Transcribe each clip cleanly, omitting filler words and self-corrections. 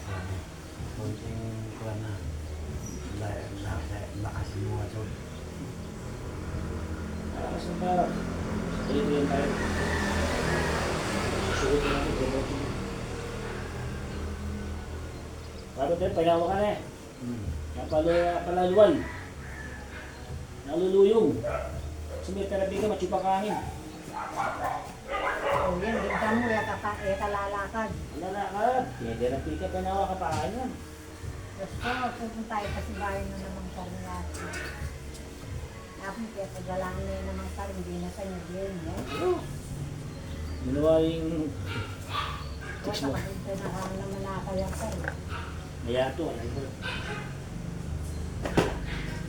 kuwan. Kunting kuwan na. Lakas mo nga so. Sa parang, dito yan tayo. Susunod na natin, gano'n. Paano tayo, payawa ka na eh. Napalaluwal. Naluluyong. Sumiterapi ka, matsupa ka hangin. Oh, yan, ganda mo, kalalakad. Lalakad. Therapy ka, panawa ka pa yan. Gusto, pupunta tayo kasi bayan na naman kami natin. Tapos kaya pagalaan na yun naman kami, hindi na kanya din. Ginawa yung Basta chicks mo. kasi naman naman nakakayang ka rin. Mayato, alam ko.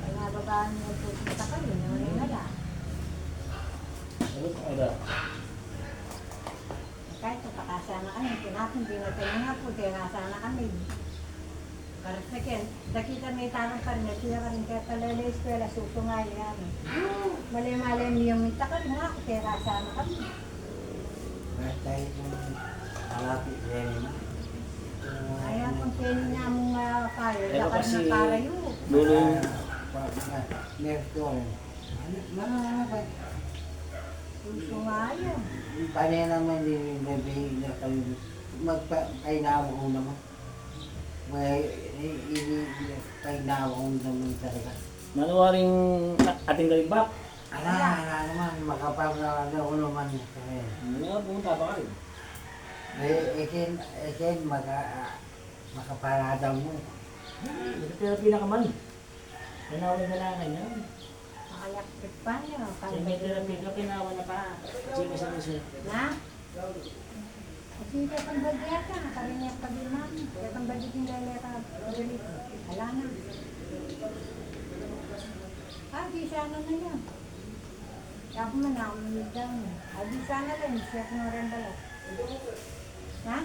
Kaya nababaan mo pupunta kayo, naman na lang. Ano ka ada? Kahit pakasama kami, tinapon, di na tayo nga po, kaya nasana kami. Para sa akin, nakita may tanong pa rin, nakita ka rin kaya pala na eskwela, susungay yan. Mali-mali niyo yung takal nga ako, kaya nasana kami. Kahit tayo kung alapit rin na. Kaya kung pwede niya mong kayo, Pero lakad kasi, na parayo. Lulo yung Nerto rin. Ano ba? Susungay yan. Paano naman din nabihig na kami. Magpainawa ko naman. May painawa ko naman talaga. manuwaring ating galibak. Ala naman, makapaglawa ko naman. Pumunta pa ka rin. Ikin, makaparada mo. Therapy na ka man. Pinawa na lang yan. Makalakit pa niyo. Kasi may therapy ka, pinawa na pa. Sige sa isa. Na? Kasi katang bagya ka, karinya pa din namin. Katang bagya din lala ka, pagalit. Wala na. Di sana na yan. Kaya ko man ako down. Di sana lang, siya ko na rin balat. Ha?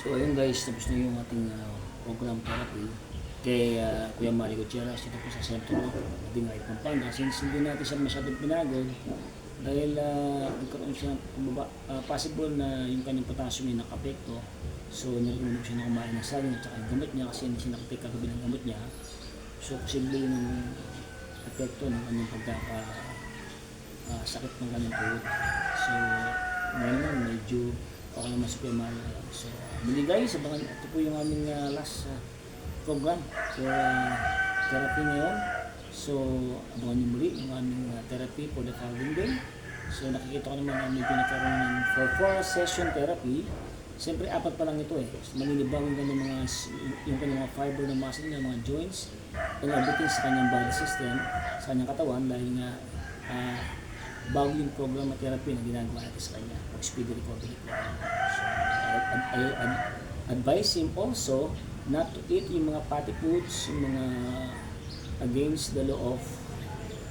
So ayun guys, tapos na yung ating program therapy kay Kuya Mario Gutierrez dito po sa sentro Bingay, Pampanga. Since hindi natin siya masyadong pinagod dahil nagkaroon siya possible na yung kanyang potassium ay nakapekto. So nilunod siya na kumain ng saging at saka yung gamot niya kasi hindi siya nakapik kagabi ng gamot niya. So posible yung epekto ng kanyang sakit ng kanyang tuhod. So ngayon medyo okay naman sa Kuya Mario. So muli guys, abangan, ito po yung aming last program for therapy ngayon. So abangan nyo muli yung aming therapy for the following day. So nakikita ko naman na may pinagkaroon ng for 4 session therapy. Siyempre 4 pa lang ito eh. So, manginibawin ka ng yung kanyang mga fiber ng muscle niya, mga joints, and everything sa kanyang body system, sa kanyang katawan dahil nga bago yung program at therapy na ginagawa natin sa kanya for speedy recovery program. So, I advise him also not to eat yung mga fatty foods, yung mga against the law of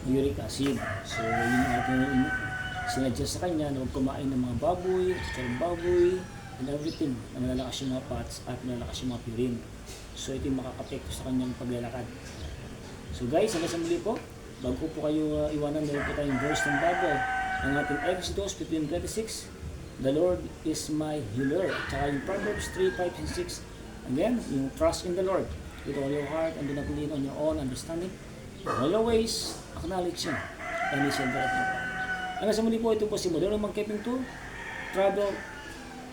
uric acid. So, yun yung ating sinadjust sa kanya na huwag kumain ng mga baboy, chicharon baboy, and everything na malalakas yung mga fats at malalakas yung mga purine. So, ito yung makakapekto sa kanyang paglalakad. So guys, hanggang sa muli po, bago po kayo iwanan, meron po tayong verse ng Bible, ang ating Exodus 15:26, the Lord is my healer. At saka yung Proverbs 3:5 and 6, again, yung trust in the Lord with all your heart and do not lean on your own understanding. In all your ways, acknowledge Him. initial therapy po. Hanggang sa muli po, ito po si Moderno Magkeping Tour, Travel,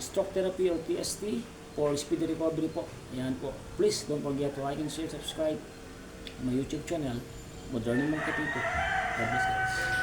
Stroke Therapy or TST, or Speedy Recovery po. Yan po. Please don't forget to like and share, subscribe my YouTube channel, Moderno Magkeping Tour. God bless guys.